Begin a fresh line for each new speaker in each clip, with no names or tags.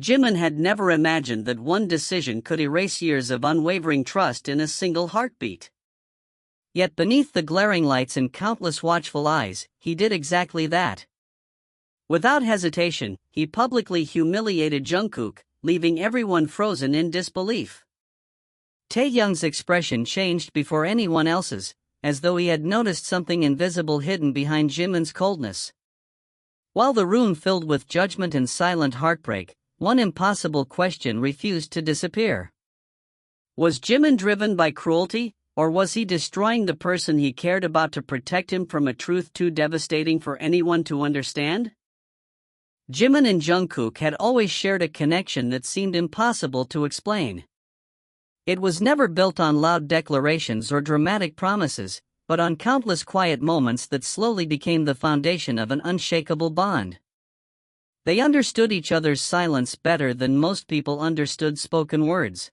Jimin had never imagined that one decision could erase years of unwavering trust in a single heartbeat. Yet beneath the glaring lights and countless watchful eyes, he did exactly that. Without hesitation, he publicly humiliated Jungkook, leaving everyone frozen in disbelief. Taehyung's expression changed before anyone else's, as though he had noticed something invisible hidden behind Jimin's coldness. While the room filled with judgment and silent heartbreak, one impossible question refused to disappear. Was Jimin driven by cruelty, or was he destroying the person he cared about to protect him from a truth too devastating for anyone to understand? Jimin and Jungkook had always shared a connection that seemed impossible to explain. It was never built on loud declarations or dramatic promises, but on countless quiet moments that slowly became the foundation of an unshakable bond. They understood each other's silence better than most people understood spoken words.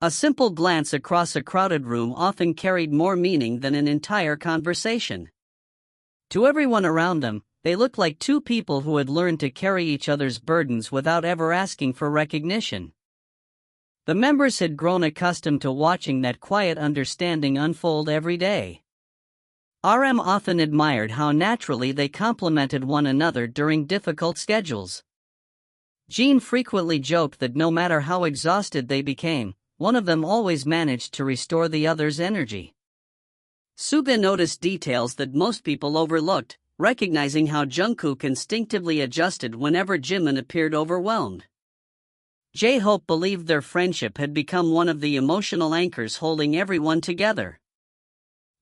A simple glance across a crowded room often carried more meaning than an entire conversation. To everyone around them, they looked like two people who had learned to carry each other's burdens without ever asking for recognition. The members had grown accustomed to watching that quiet understanding unfold every day. RM often admired how naturally they complemented one another during difficult schedules. Jin frequently joked that no matter how exhausted they became, one of them always managed to restore the other's energy. Suga noticed details that most people overlooked, recognizing how Jungkook instinctively adjusted whenever Jimin appeared overwhelmed. J-Hope believed their friendship had become one of the emotional anchors holding everyone together.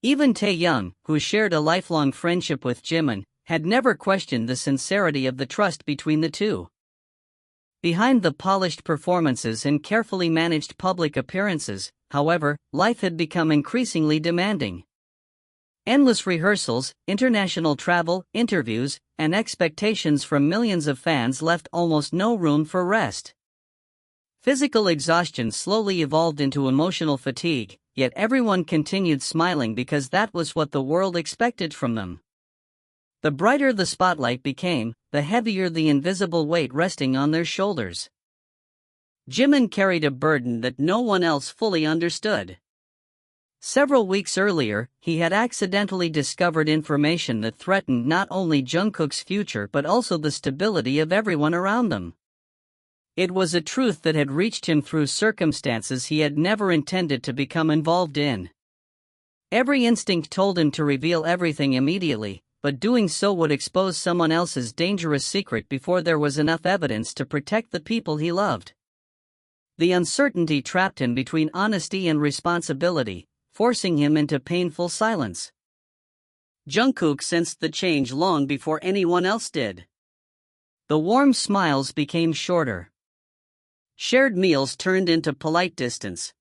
Even Taehyung, who shared a lifelong friendship with Jimin, had never questioned the sincerity of the trust between the two. Behind the polished performances and carefully managed public appearances, however, life had become increasingly demanding. Endless rehearsals, international travel, interviews, and expectations from millions of fans left almost no room for rest. Physical exhaustion slowly evolved into emotional fatigue, yet everyone continued smiling because that was what the world expected from them. The brighter the spotlight became, the heavier the invisible weight resting on their shoulders. Jimin carried a burden that no one else fully understood. Several weeks earlier, he had accidentally discovered information that threatened not only Jungkook's future but also the stability of everyone around them. It was a truth that had reached him through circumstances he had never intended to become involved in. Every instinct told him to reveal everything immediately, but doing so would expose someone else's dangerous secret before there was enough evidence to protect the people he loved. The uncertainty trapped him between honesty and responsibility, forcing him into painful silence. Jungkook sensed the change long before anyone else did. The warm smiles became shorter. Shared meals turned into polite distance.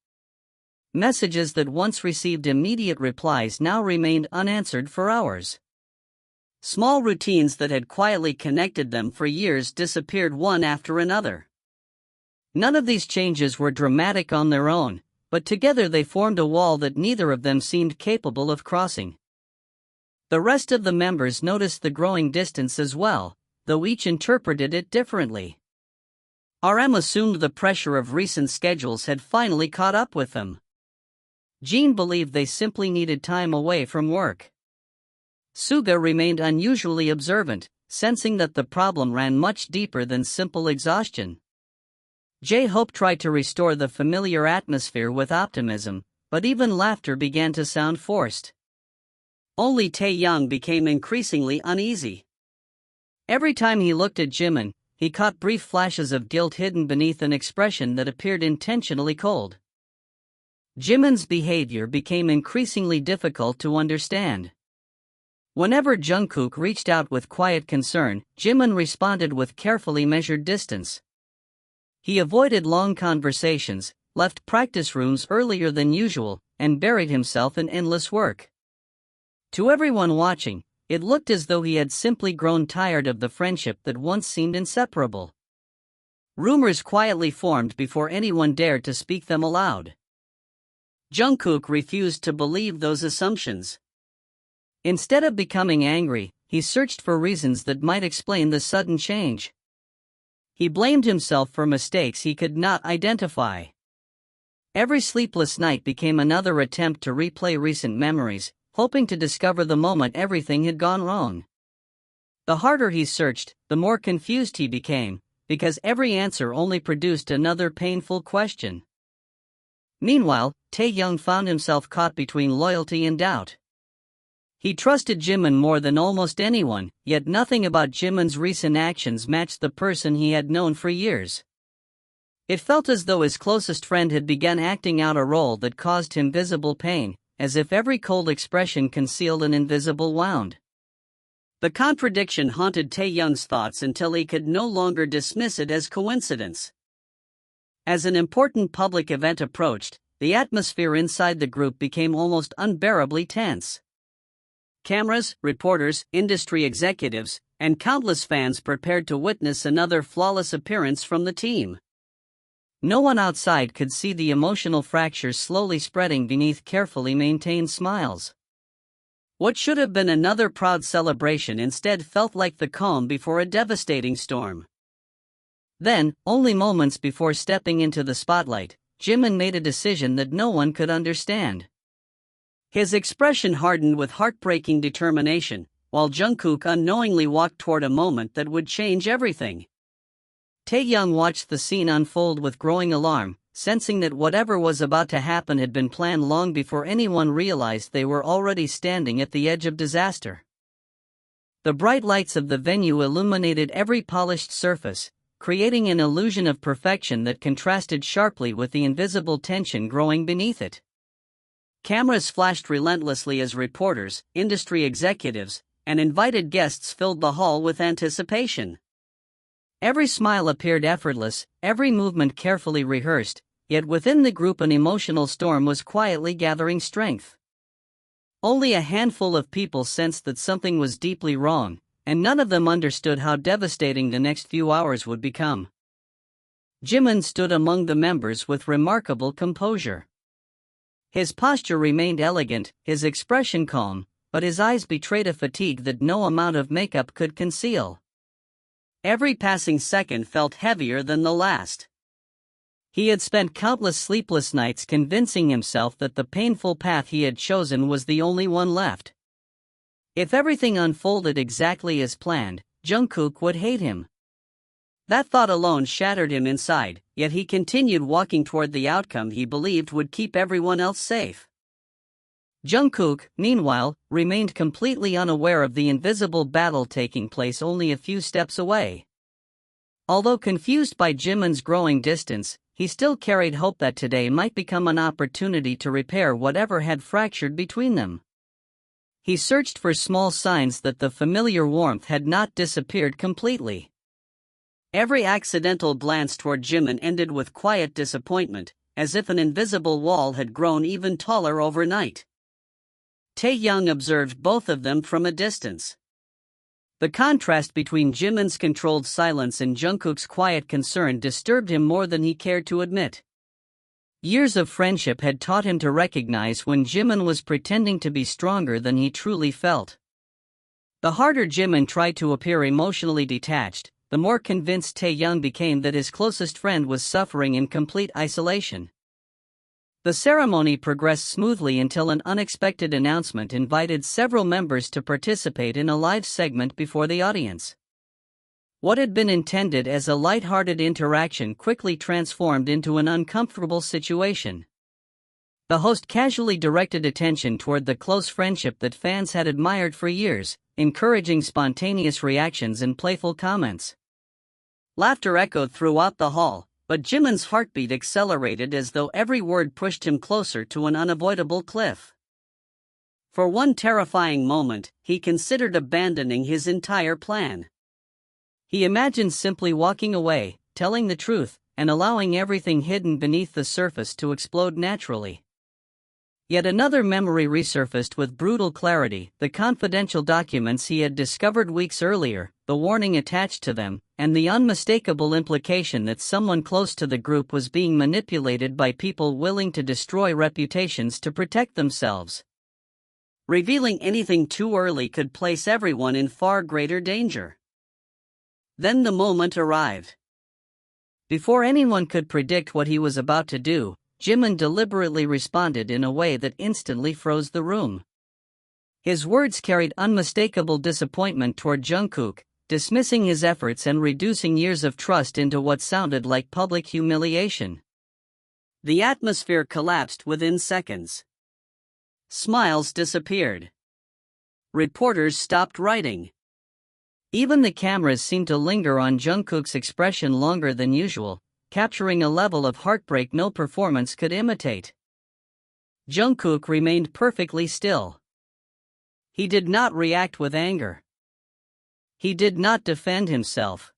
Messages that once received immediate replies now remained unanswered for hours. Small routines that had quietly connected them for years disappeared one after another. None of these changes were dramatic on their own, but together they formed a wall that neither of them seemed capable of crossing. The rest of the members noticed the growing distance as well, though each interpreted it differently. RM assumed the pressure of recent schedules had finally caught up with them. Jin believed they simply needed time away from work. Suga remained unusually observant, sensing that the problem ran much deeper than simple exhaustion. J-Hope tried to restore the familiar atmosphere with optimism, but even laughter began to sound forced. Only Taehyung became increasingly uneasy. Every time he looked at Jimin, he caught brief flashes of guilt hidden beneath an expression that appeared intentionally cold. Jimin's behavior became increasingly difficult to understand. Whenever Jungkook reached out with quiet concern, Jimin responded with carefully measured distance. He avoided long conversations, left practice rooms earlier than usual, and buried himself in endless work. To everyone watching, it looked as though he had simply grown tired of the friendship that once seemed inseparable. Rumors quietly formed before anyone dared to speak them aloud. Jungkook refused to believe those assumptions. Instead of becoming angry, he searched for reasons that might explain the sudden change. He blamed himself for mistakes he could not identify. Every sleepless night became another attempt to replay recent memories, hoping to discover the moment everything had gone wrong. The harder he searched, the more confused he became, because every answer only produced another painful question. Meanwhile, Taehyung found himself caught between loyalty and doubt. He trusted Jimin more than almost anyone, yet nothing about Jimin's recent actions matched the person he had known for years. It felt as though his closest friend had begun acting out a role that caused him visible pain, as if every cold expression concealed an invisible wound. The contradiction haunted Taehyung's thoughts until he could no longer dismiss it as coincidence. As an important public event approached, the atmosphere inside the group became almost unbearably tense. Cameras, reporters, industry executives, and countless fans prepared to witness another flawless appearance from the team. No one outside could see the emotional fractures slowly spreading beneath carefully maintained smiles. What should have been another proud celebration instead felt like the calm before a devastating storm. Then, only moments before stepping into the spotlight, Jimin made a decision that no one could understand. His expression hardened with heartbreaking determination, while Jungkook unknowingly walked toward a moment that would change everything. Taehyung watched the scene unfold with growing alarm, sensing that whatever was about to happen had been planned long before anyone realized they were already standing at the edge of disaster. The bright lights of the venue illuminated every polished surface, creating an illusion of perfection that contrasted sharply with the invisible tension growing beneath it. Cameras flashed relentlessly as reporters, industry executives, and invited guests filled the hall with anticipation. Every smile appeared effortless, every movement carefully rehearsed, yet within the group an emotional storm was quietly gathering strength. Only a handful of people sensed that something was deeply wrong, and none of them understood how devastating the next few hours would become. Jimin stood among the members with remarkable composure. His posture remained elegant, his expression calm, but his eyes betrayed a fatigue that no amount of makeup could conceal. Every passing second felt heavier than the last. He had spent countless sleepless nights convincing himself that the painful path he had chosen was the only one left. If everything unfolded exactly as planned, Jungkook would hate him. That thought alone shattered him inside, yet he continued walking toward the outcome he believed would keep everyone else safe. Jungkook, meanwhile, remained completely unaware of the invisible battle taking place only a few steps away. Although confused by Jimin's growing distance, he still carried hope that today might become an opportunity to repair whatever had fractured between them. He searched for small signs that the familiar warmth had not disappeared completely. Every accidental glance toward Jimin ended with quiet disappointment, as if an invisible wall had grown even taller overnight. Taehyung observed both of them from a distance. The contrast between Jimin's controlled silence and Jungkook's quiet concern disturbed him more than he cared to admit. Years of friendship had taught him to recognize when Jimin was pretending to be stronger than he truly felt. The harder Jimin tried to appear emotionally detached, the more convinced Taehyung became that his closest friend was suffering in complete isolation. The ceremony progressed smoothly until an unexpected announcement invited several members to participate in a live segment before the audience. What had been intended as a light-hearted interaction quickly transformed into an uncomfortable situation. The host casually directed attention toward the close friendship that fans had admired for years, encouraging spontaneous reactions and playful comments. Laughter echoed throughout the hall, but Jimin's heartbeat accelerated as though every word pushed him closer to an unavoidable cliff. For one terrifying moment, he considered abandoning his entire plan. He imagined simply walking away, telling the truth, and allowing everything hidden beneath the surface to explode naturally. Yet another memory resurfaced with brutal clarity: the confidential documents he had discovered weeks earlier, the warning attached to them, and the unmistakable implication that someone close to the group was being manipulated by people willing to destroy reputations to protect themselves. Revealing anything too early could place everyone in far greater danger. Then the moment arrived. Before anyone could predict what he was about to do, Jimin deliberately responded in a way that instantly froze the room. His words carried unmistakable disappointment toward Jungkook, dismissing his efforts and reducing years of trust into what sounded like public humiliation. The atmosphere collapsed within seconds. Smiles disappeared. Reporters stopped writing. Even the cameras seemed to linger on Jungkook's expression longer than usual, capturing a level of heartbreak no performance could imitate. Jungkook remained perfectly still. He did not react with anger. He did not defend himself.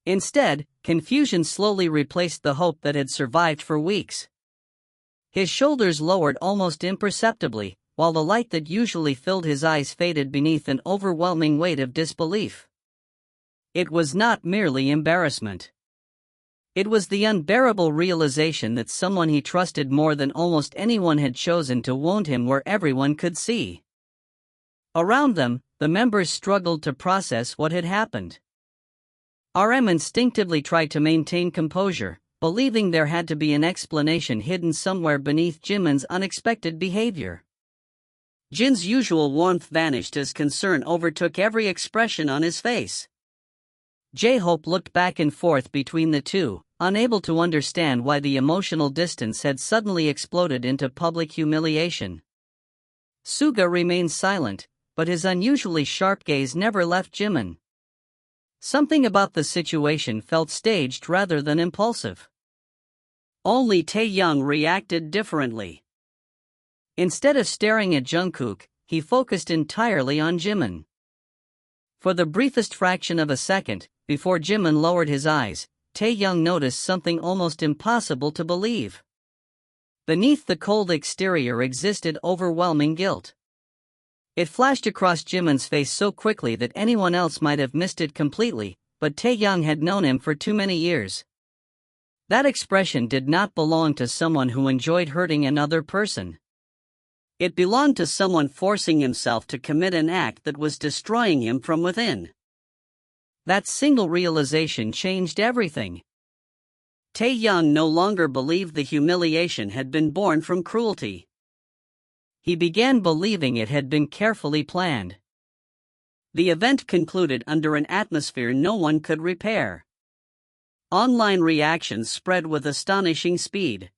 Instead, confusion slowly replaced the hope that had survived for weeks. His shoulders lowered almost imperceptibly, while the light that usually filled his eyes faded beneath an overwhelming weight of disbelief. It was not merely embarrassment. It was the unbearable realization that someone he trusted more than almost anyone had chosen to wound him where everyone could see. Around them, the members struggled to process what had happened. RM instinctively tried to maintain composure, believing there had to be an explanation hidden somewhere beneath Jimin's unexpected behavior. Jin's usual warmth vanished as concern overtook every expression on his face. J-Hope looked back and forth between the two, unable to understand why the emotional distance had suddenly exploded into public humiliation. Suga remained silent, but his unusually sharp gaze never left Jimin. Something about the situation felt staged rather than impulsive. Only Taehyung reacted differently. Instead of staring at Jungkook, he focused entirely on Jimin. For the briefest fraction of a second, before Jimin lowered his eyes, Taehyung noticed something almost impossible to believe. Beneath the cold exterior existed overwhelming guilt. It flashed across Jimin's face so quickly that anyone else might have missed it completely, but Taehyung had known him for too many years. That expression did not belong to someone who enjoyed hurting another person. It belonged to someone forcing himself to commit an act that was destroying him from within. That single realization changed everything. Taehyung no longer believed the humiliation had been born from cruelty. He began believing it had been carefully planned. The event concluded under an atmosphere no one could repair. Online reactions spread with astonishing speed.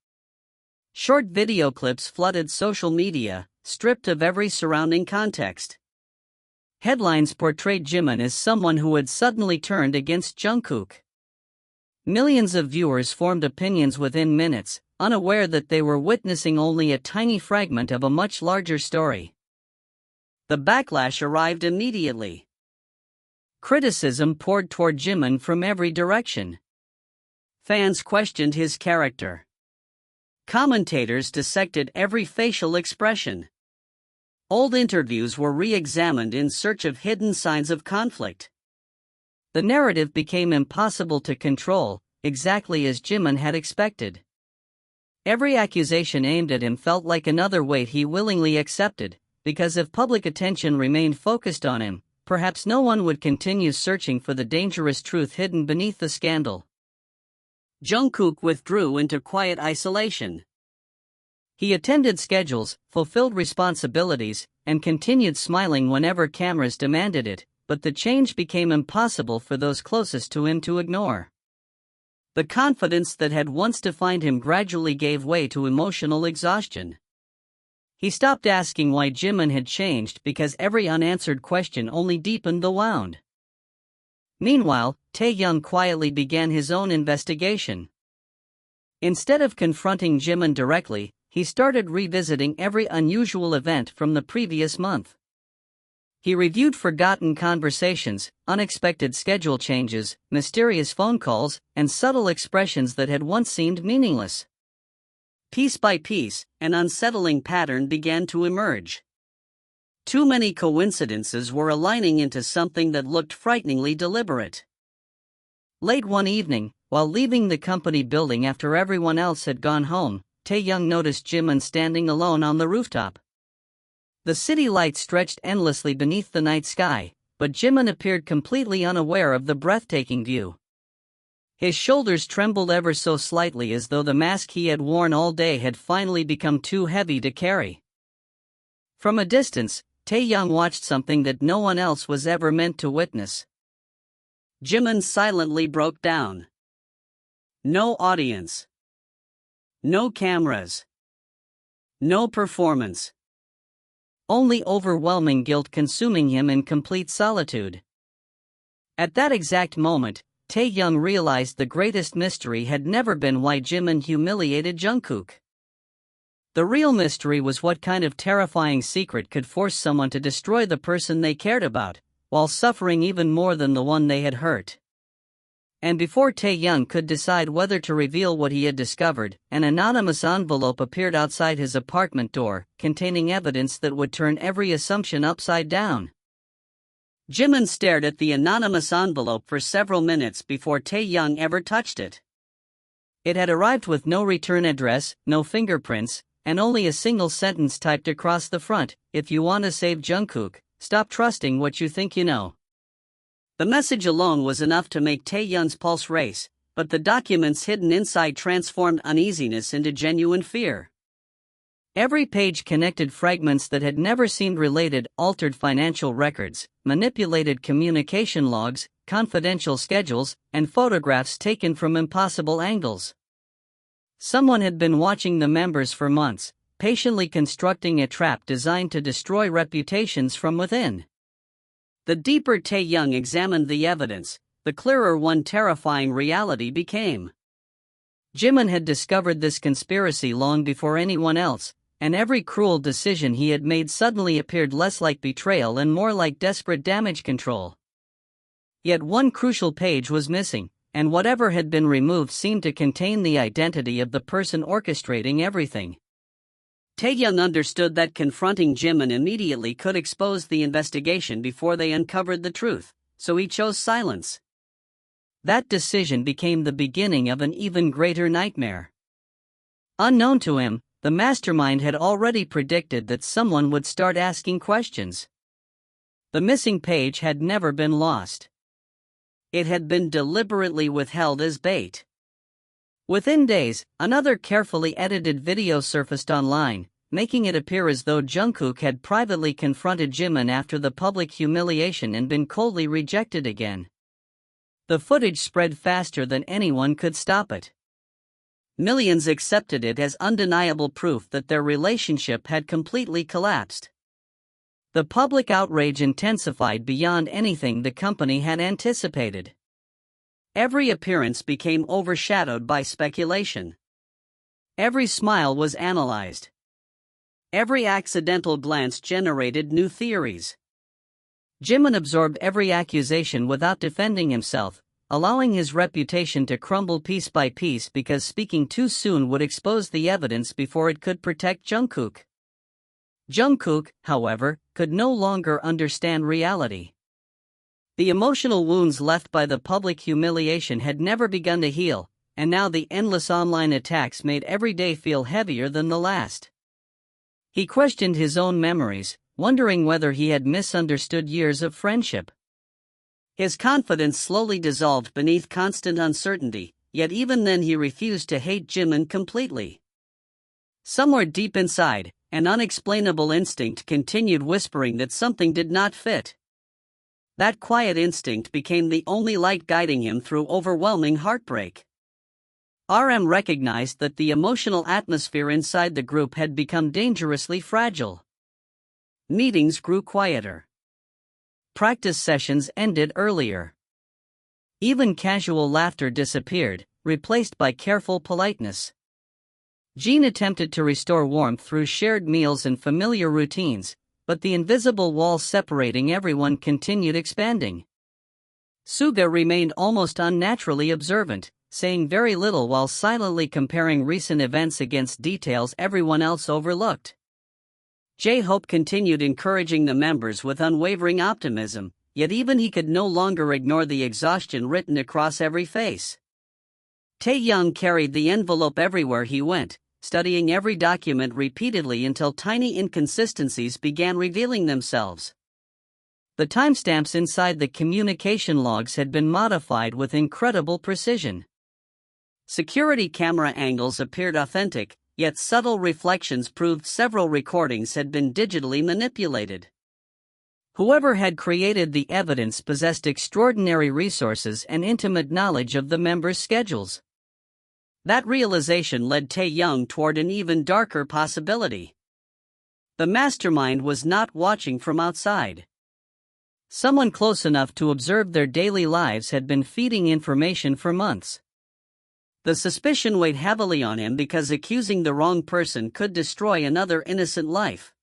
Short video clips flooded social media, stripped of every surrounding context. Headlines portrayed Jimin as someone who had suddenly turned against Jungkook. Millions of viewers formed opinions within minutes, unaware that they were witnessing only a tiny fragment of a much larger story. The backlash arrived immediately. Criticism poured toward Jimin from every direction. Fans questioned his character. Commentators dissected every facial expression. Old interviews were re-examined in search of hidden signs of conflict. The narrative became impossible to control, exactly as Jimin had expected. Every accusation aimed at him felt like another weight he willingly accepted, because if public attention remained focused on him, perhaps no one would continue searching for the dangerous truth hidden beneath the scandal. Jungkook withdrew into quiet isolation. He attended schedules, fulfilled responsibilities, and continued smiling whenever cameras demanded it, but the change became impossible for those closest to him to ignore. The confidence that had once defined him gradually gave way to emotional exhaustion. He stopped asking why Jimin had changed because every unanswered question only deepened the wound. Meanwhile, Taehyung quietly began his own investigation. Instead of confronting Jimin directly, he started revisiting every unusual event from the previous month. He reviewed forgotten conversations, unexpected schedule changes, mysterious phone calls, and subtle expressions that had once seemed meaningless. Piece by piece, an unsettling pattern began to emerge. Too many coincidences were aligning into something that looked frighteningly deliberate. Late one evening, while leaving the company building after everyone else had gone home, Taehyung noticed Jimin standing alone on the rooftop. The city lights stretched endlessly beneath the night sky, but Jimin appeared completely unaware of the breathtaking view. His shoulders trembled ever so slightly, as though the mask he had worn all day had finally become too heavy to carry. From a distance, Taehyung watched something that no one else was ever meant to witness. Jimin silently broke down. No audience. No cameras. No performance. Only overwhelming guilt consuming him in complete solitude. At that exact moment, Taehyung realized the greatest mystery had never been why Jimin humiliated Jungkook. The real mystery was what kind of terrifying secret could force someone to destroy the person they cared about, while suffering even more than the one they had hurt. And before Taehyung could decide whether to reveal what he had discovered, an anonymous envelope appeared outside his apartment door, containing evidence that would turn every assumption upside down. Jimin stared at the anonymous envelope for several minutes before Taehyung ever touched it. It had arrived with no return address, no fingerprints, and only a single sentence typed across the front: "If you want to save Jungkook, stop trusting what you think you know." The message alone was enough to make Taehyung's pulse race, but the documents hidden inside transformed uneasiness into genuine fear. Every page connected fragments that had never seemed related, altered financial records, manipulated communication logs, confidential schedules, and photographs taken from impossible angles. Someone had been watching the members for months, patiently constructing a trap designed to destroy reputations from within. The deeper Taehyung examined the evidence, the clearer one terrifying reality became. Jimin had discovered this conspiracy long before anyone else, and every cruel decision he had made suddenly appeared less like betrayal and more like desperate damage control. Yet one crucial page was missing, and whatever had been removed seemed to contain the identity of the person orchestrating everything. Taehyung understood that confronting Jimin immediately could expose the investigation before they uncovered the truth, so he chose silence. That decision became the beginning of an even greater nightmare. Unknown to him, the mastermind had already predicted that someone would start asking questions. The missing page had never been lost. It had been deliberately withheld as bait. Within days, another carefully edited video surfaced online, making it appear as though Jungkook had privately confronted Jimin after the public humiliation and been coldly rejected again. The footage spread faster than anyone could stop it. Millions accepted it as undeniable proof that their relationship had completely collapsed. The public outrage intensified beyond anything the company had anticipated. Every appearance became overshadowed by speculation. Every smile was analyzed. Every accidental glance generated new theories. Jimin absorbed every accusation without defending himself, allowing his reputation to crumble piece by piece because speaking too soon would expose the evidence before it could protect Jungkook. Jungkook, however, could no longer understand reality. The emotional wounds left by the public humiliation had never begun to heal, and now the endless online attacks made every day feel heavier than the last. He questioned his own memories, wondering whether he had misunderstood years of friendship. His confidence slowly dissolved beneath constant uncertainty, yet even then he refused to hate Jimin completely. Somewhere deep inside, an unexplainable instinct continued whispering that something did not fit. That quiet instinct became the only light guiding him through overwhelming heartbreak. RM recognized that the emotional atmosphere inside the group had become dangerously fragile. Meetings grew quieter. Practice sessions ended earlier. Even casual laughter disappeared, replaced by careful politeness. Jin attempted to restore warmth through shared meals and familiar routines, but the invisible wall separating everyone continued expanding. Suga remained almost unnaturally observant, saying very little while silently comparing recent events against details everyone else overlooked. J-Hope continued encouraging the members with unwavering optimism, yet even he could no longer ignore the exhaustion written across every face. Taehyung carried the envelope everywhere he went, studying every document repeatedly until tiny inconsistencies began revealing themselves. The timestamps inside the communication logs had been modified with incredible precision. Security camera angles appeared authentic, yet subtle reflections proved several recordings had been digitally manipulated. Whoever had created the evidence possessed extraordinary resources and intimate knowledge of the members' schedules. That realization led Taehyung toward an even darker possibility. The mastermind was not watching from outside. Someone close enough to observe their daily lives had been feeding information for months. The suspicion weighed heavily on him because accusing the wrong person could destroy another innocent life.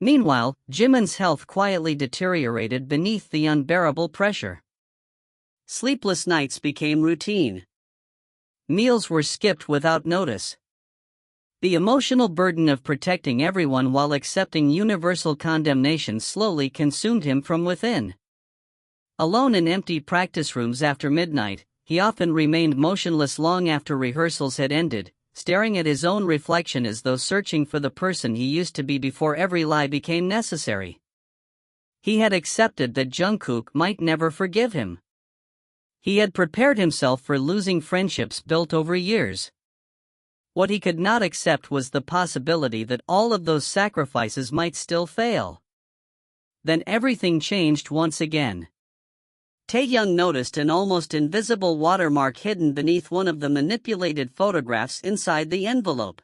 Meanwhile, Jimin's health quietly deteriorated beneath the unbearable pressure. Sleepless nights became routine. Meals were skipped without notice. The emotional burden of protecting everyone while accepting universal condemnation slowly consumed him from within. Alone in empty practice rooms after midnight, he often remained motionless long after rehearsals had ended, staring at his own reflection as though searching for the person he used to be before every lie became necessary. He had accepted that Jungkook might never forgive him. He had prepared himself for losing friendships built over years. What he could not accept was the possibility that all of those sacrifices might still fail. Then everything changed once again. Taehyung noticed an almost invisible watermark hidden beneath one of the manipulated photographs inside the envelope.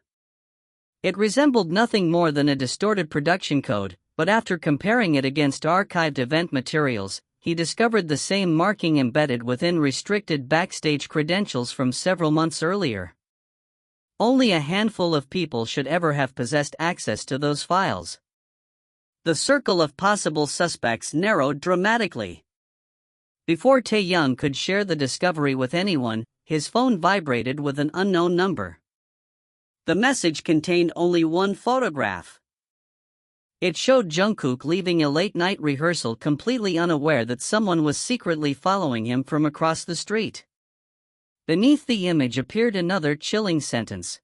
It resembled nothing more than a distorted production code, but after comparing it against archived event materials, he discovered the same marking embedded within restricted backstage credentials from several months earlier. Only a handful of people should ever have possessed access to those files. The circle of possible suspects narrowed dramatically. Before Taehyung could share the discovery with anyone, his phone vibrated with an unknown number. The message contained only one photograph. It showed Jungkook leaving a late-night rehearsal completely unaware that someone was secretly following him from across the street. Beneath the image appeared another chilling sentence.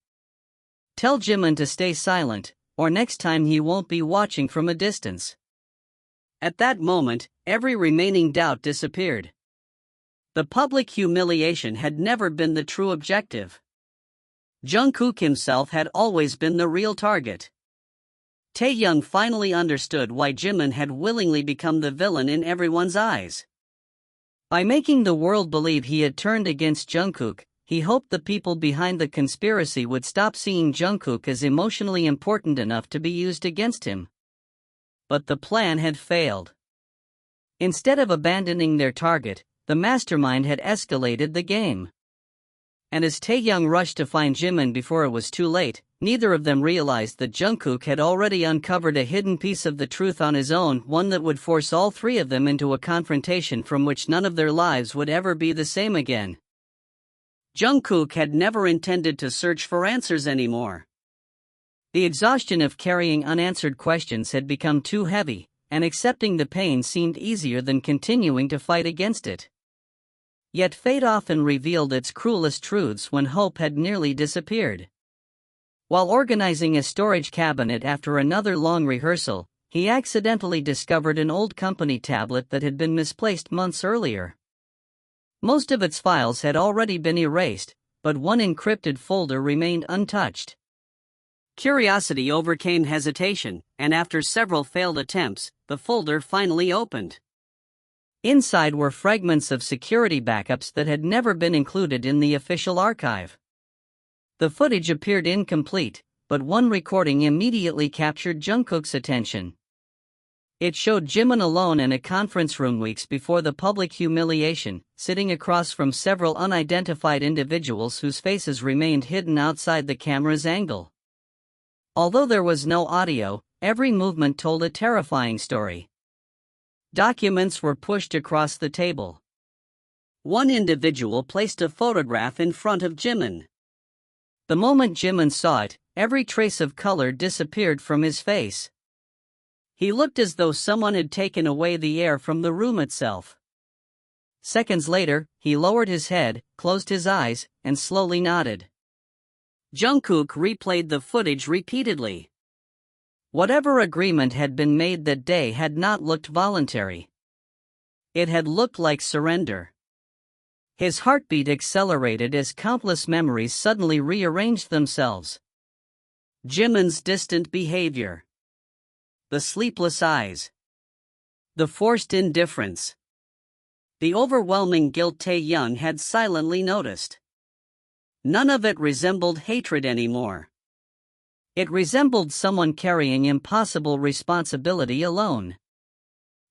"Tell Jimin to stay silent, or next time he won't be watching from a distance." At that moment, every remaining doubt disappeared. The public humiliation had never been the true objective. Jungkook himself had always been the real target. Taehyung finally understood why Jimin had willingly become the villain in everyone's eyes. By making the world believe he had turned against Jungkook, he hoped the people behind the conspiracy would stop seeing Jungkook as emotionally important enough to be used against him. But the plan had failed. Instead of abandoning their target, the mastermind had escalated the game. And as Taehyung rushed to find Jimin before it was too late, neither of them realized that Jungkook had already uncovered a hidden piece of the truth on his own, one that would force all three of them into a confrontation from which none of their lives would ever be the same again. Jungkook had never intended to search for answers anymore. The exhaustion of carrying unanswered questions had become too heavy, and accepting the pain seemed easier than continuing to fight against it. Yet fate often revealed its cruelest truths when hope had nearly disappeared. While organizing a storage cabinet after another long rehearsal, he accidentally discovered an old company tablet that had been misplaced months earlier. Most of its files had already been erased, but one encrypted folder remained untouched. Curiosity overcame hesitation, and after several failed attempts, the folder finally opened. Inside were fragments of security backups that had never been included in the official archive. The footage appeared incomplete, but one recording immediately captured Jungkook's attention. It showed Jimin alone in a conference room weeks before the public humiliation, sitting across from several unidentified individuals whose faces remained hidden outside the camera's angle. Although there was no audio, every movement told a terrifying story. Documents were pushed across the table. One individual placed a photograph in front of Jimin. The moment Jimin saw it, every trace of color disappeared from his face. He looked as though someone had taken away the air from the room itself. Seconds later, he lowered his head, closed his eyes, and slowly nodded. Jungkook replayed the footage repeatedly. Whatever agreement had been made that day had not looked voluntary. It had looked like surrender. His heartbeat accelerated as countless memories suddenly rearranged themselves. Jimin's distant behavior. The sleepless eyes. The forced indifference. The overwhelming guilt Taehyung had silently noticed. None of it resembled hatred anymore. It resembled someone carrying impossible responsibility alone.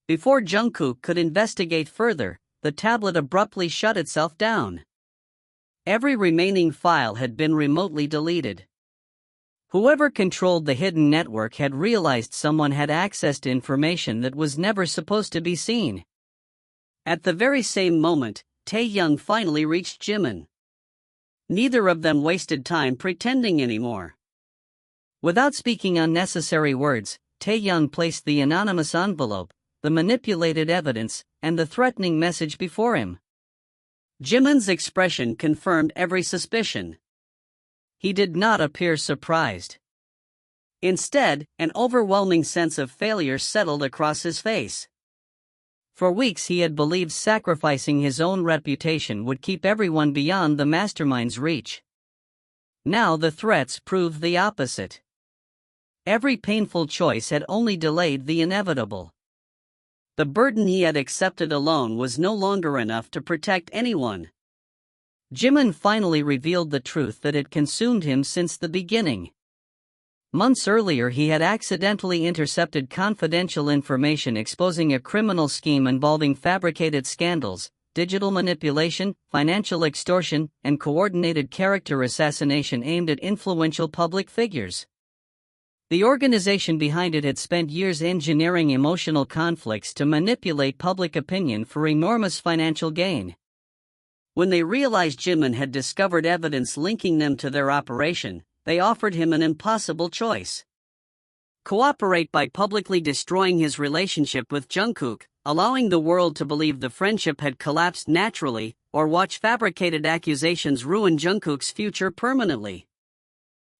Before Jungkook could investigate further, the tablet abruptly shut itself down. Every remaining file had been remotely deleted. Whoever controlled the hidden network had realized someone had access to information that was never supposed to be seen. At the very same moment, Taehyung finally reached Jimin. Neither of them wasted time pretending anymore. Without speaking unnecessary words, Taehyung placed the anonymous envelope, the manipulated evidence, and the threatening message before him. Jimin's expression confirmed every suspicion. He did not appear surprised. Instead, an overwhelming sense of failure settled across his face. For weeks he had believed sacrificing his own reputation would keep everyone beyond the mastermind's reach. Now the threats proved the opposite. Every painful choice had only delayed the inevitable. The burden he had accepted alone was no longer enough to protect anyone. Jimin finally revealed the truth that had consumed him since the beginning. Months earlier he had accidentally intercepted confidential information exposing a criminal scheme involving fabricated scandals, digital manipulation, financial extortion, and coordinated character assassination aimed at influential public figures. The organization behind it had spent years engineering emotional conflicts to manipulate public opinion for enormous financial gain. When they realized Jimin had discovered evidence linking them to their operation, they offered him an impossible choice. Cooperate by publicly destroying his relationship with Jungkook, allowing the world to believe the friendship had collapsed naturally, or watch fabricated accusations ruin Jungkook's future permanently.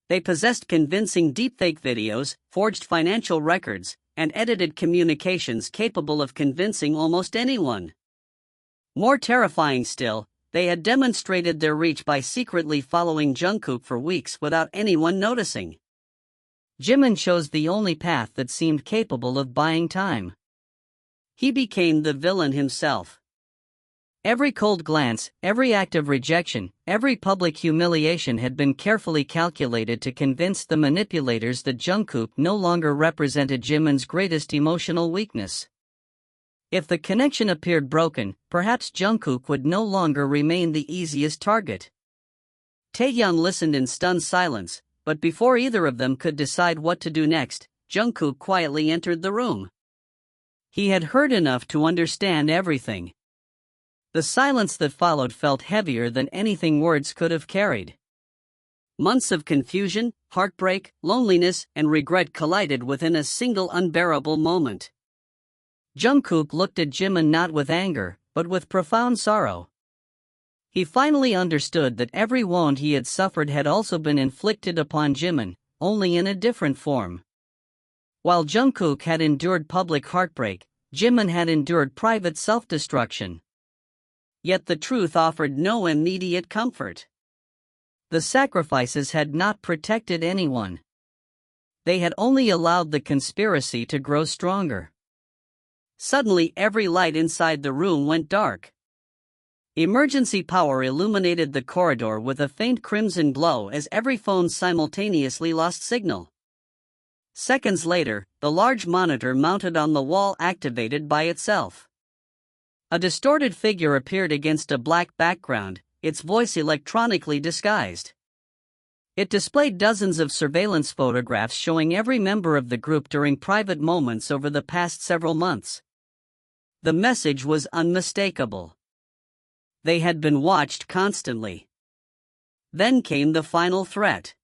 They possessed convincing deepfake videos, forged financial records, and edited communications capable of convincing almost anyone. More terrifying still, they had demonstrated their reach by secretly following Jungkook for weeks without anyone noticing. Jimin chose the only path that seemed capable of buying time. He became the villain himself. Every cold glance, every act of rejection, every public humiliation had been carefully calculated to convince the manipulators that Jungkook no longer represented Jimin's greatest emotional weakness. If the connection appeared broken, perhaps Jungkook would no longer remain the easiest target. Taehyung listened in stunned silence, but before either of them could decide what to do next, Jungkook quietly entered the room. He had heard enough to understand everything. The silence that followed felt heavier than anything words could have carried. Months of confusion, heartbreak, loneliness, and regret collided within a single unbearable moment. Jungkook looked at Jimin not with anger, but with profound sorrow. He finally understood that every wound he had suffered had also been inflicted upon Jimin, only in a different form. While Jungkook had endured public heartbreak, Jimin had endured private self-destruction. Yet the truth offered no immediate comfort. The sacrifices had not protected anyone. They had only allowed the conspiracy to grow stronger. Suddenly every light inside the room went dark. Emergency power illuminated the corridor with a faint crimson glow as every phone simultaneously lost signal. Seconds later, the large monitor mounted on the wall activated by itself. A distorted figure appeared against a black background, its voice electronically disguised. It displayed dozens of surveillance photographs showing every member of the group during private moments over the past several months. The message was unmistakable. They had been watched constantly. Then came the final threat.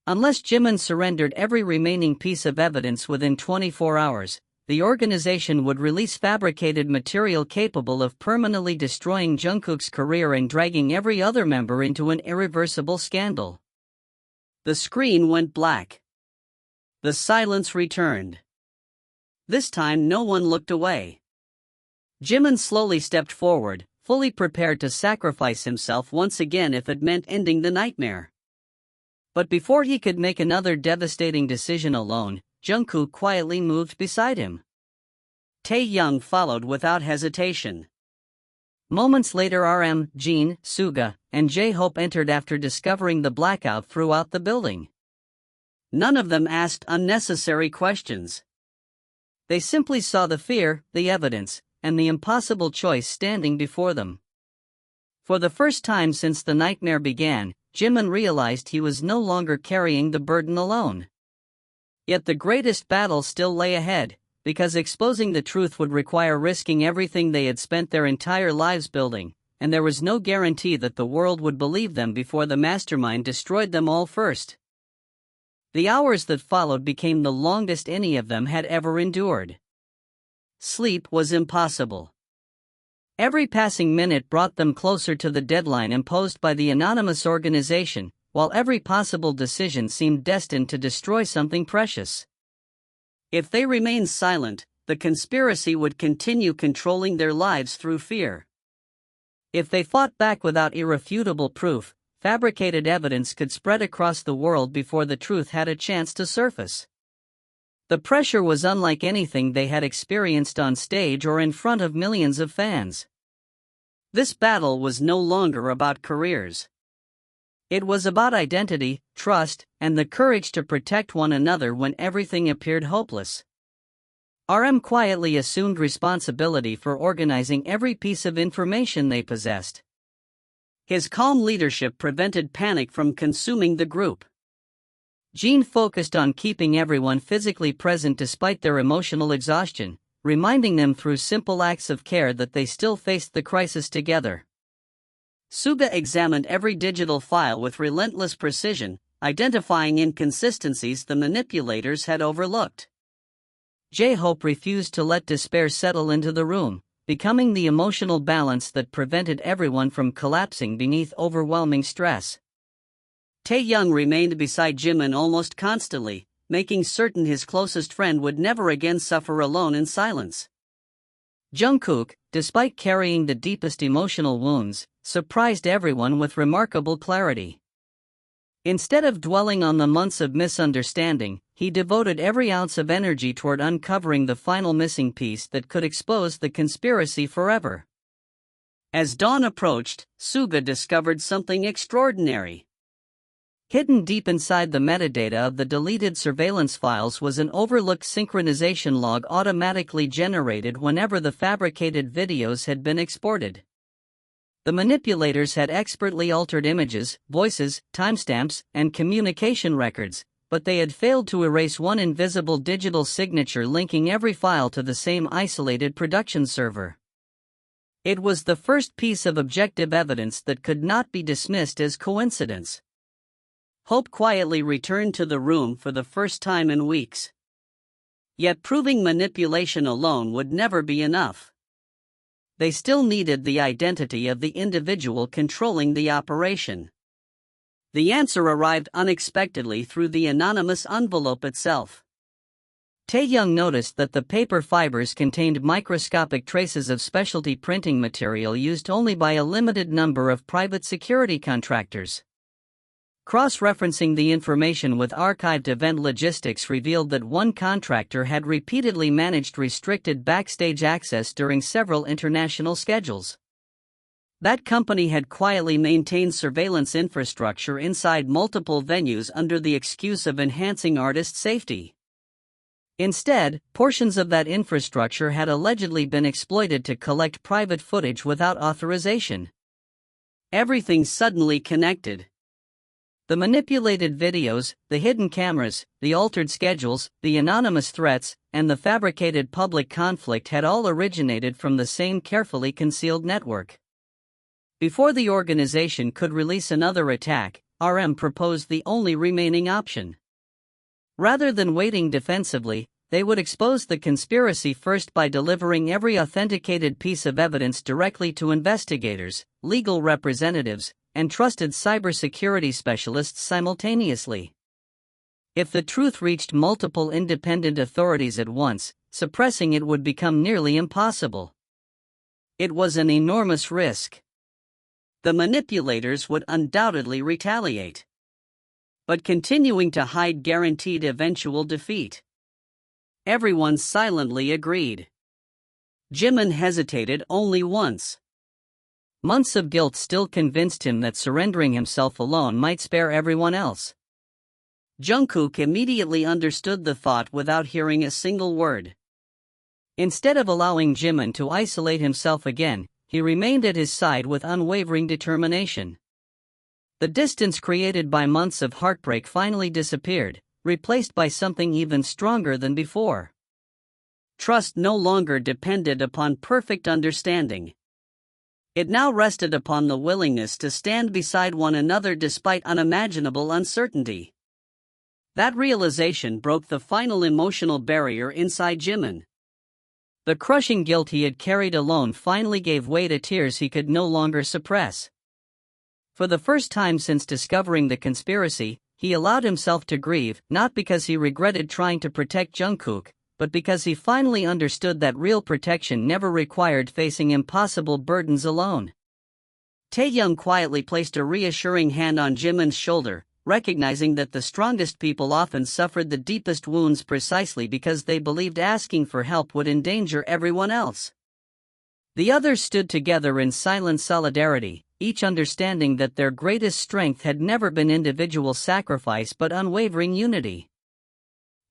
Unless Jimin surrendered every remaining piece of evidence within 24 hours, the organization would release fabricated material capable of permanently destroying Jungkook's career and dragging every other member into an irreversible scandal. The screen went black. The silence returned. This time no one looked away. Jimin slowly stepped forward, fully prepared to sacrifice himself once again if it meant ending the nightmare. But before he could make another devastating decision alone, Jungkook quietly moved beside him. Taehyung followed without hesitation. Moments later Jin, Suga, and J-Hope entered after discovering the blackout throughout the building. None of them asked unnecessary questions. They simply saw the fear, the evidence, and the impossible choice standing before them. For the first time since the nightmare began, Jimin realized he was no longer carrying the burden alone. Yet the greatest battle still lay ahead, because exposing the truth would require risking everything they had spent their entire lives building, and there was no guarantee that the world would believe them before the mastermind destroyed them all first. The hours that followed became the longest any of them had ever endured. Sleep was impossible. Every passing minute brought them closer to the deadline imposed by the anonymous organization, while every possible decision seemed destined to destroy something precious. If they remained silent, the conspiracy would continue controlling their lives through fear. If they fought back without irrefutable proof, fabricated evidence could spread across the world before the truth had a chance to surface. The pressure was unlike anything they had experienced on stage or in front of millions of fans. This battle was no longer about careers. It was about identity, trust, and the courage to protect one another when everything appeared hopeless. Quietly assumed responsibility for organizing every piece of information they possessed. His calm leadership prevented panic from consuming the group. Jin focused on keeping everyone physically present despite their emotional exhaustion, reminding them through simple acts of care that they still faced the crisis together. Suga examined every digital file with relentless precision, identifying inconsistencies the manipulators had overlooked. J-Hope refused to let despair settle into the room, becoming the emotional balance that prevented everyone from collapsing beneath overwhelming stress. Taehyung remained beside Jimin almost constantly, making certain his closest friend would never again suffer alone in silence. Jungkook, despite carrying the deepest emotional wounds, surprised everyone with remarkable clarity. Instead of dwelling on the months of misunderstanding, he devoted every ounce of energy toward uncovering the final missing piece that could expose the conspiracy forever. As dawn approached, Suga discovered something extraordinary. Hidden deep inside the metadata of the deleted surveillance files was an overlooked synchronization log automatically generated whenever the fabricated videos had been exported. The manipulators had expertly altered images, voices, timestamps, and communication records, but they had failed to erase one invisible digital signature linking every file to the same isolated production server. It was the first piece of objective evidence that could not be dismissed as coincidence. Hope quietly returned to the room for the first time in weeks. Yet proving manipulation alone would never be enough. They still needed the identity of the individual controlling the operation. The answer arrived unexpectedly through the anonymous envelope itself. Taehyung noticed that the paper fibers contained microscopic traces of specialty printing material used only by a limited number of private security contractors. Cross-referencing the information with archived event logistics revealed that one contractor had repeatedly managed restricted backstage access during several international schedules. That company had quietly maintained surveillance infrastructure inside multiple venues under the excuse of enhancing artist safety. Instead, portions of that infrastructure had allegedly been exploited to collect private footage without authorization. Everything suddenly connected. The manipulated videos, the hidden cameras, the altered schedules, the anonymous threats, and the fabricated public conflict had all originated from the same carefully concealed network. Before the organization could release another attack, proposed the only remaining option. Rather than waiting defensively, they would expose the conspiracy first by delivering every authenticated piece of evidence directly to investigators, legal representatives, and trusted cybersecurity specialists simultaneously. If the truth reached multiple independent authorities at once, suppressing it would become nearly impossible. It was an enormous risk. The manipulators would undoubtedly retaliate. But continuing to hide guaranteed eventual defeat. Everyone silently agreed. Jimin hesitated only once. Months of guilt still convinced him that surrendering himself alone might spare everyone else. Jungkook immediately understood the thought without hearing a single word. Instead of allowing Jimin to isolate himself again, he remained at his side with unwavering determination. The distance created by months of heartbreak finally disappeared, replaced by something even stronger than before. Trust no longer depended upon perfect understanding. It now rested upon the willingness to stand beside one another despite unimaginable uncertainty. That realization broke the final emotional barrier inside Jimin. The crushing guilt he had carried alone finally gave way to tears he could no longer suppress. For the first time since discovering the conspiracy, he allowed himself to grieve, not because he regretted trying to protect Jungkook, but because he finally understood that real protection never required facing impossible burdens alone. Taehyung quietly placed a reassuring hand on Jimin's shoulder, recognizing that the strongest people often suffered the deepest wounds precisely because they believed asking for help would endanger everyone else. The others stood together in silent solidarity, each understanding that their greatest strength had never been individual sacrifice but unwavering unity.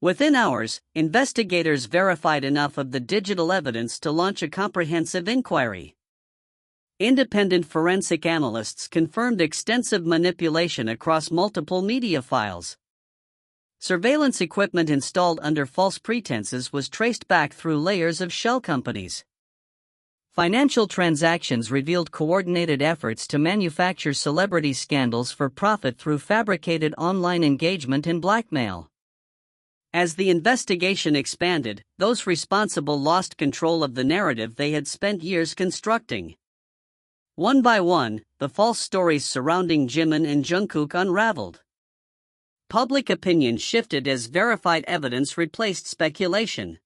Within hours, investigators verified enough of the digital evidence to launch a comprehensive inquiry. Independent forensic analysts confirmed extensive manipulation across multiple media files. Surveillance equipment installed under false pretenses was traced back through layers of shell companies. Financial transactions revealed coordinated efforts to manufacture celebrity scandals for profit through fabricated online engagement and blackmail. As the investigation expanded, those responsible lost control of the narrative they had spent years constructing. One by one, the false stories surrounding Jimin and Jungkook unraveled. Public opinion shifted as verified evidence replaced speculation.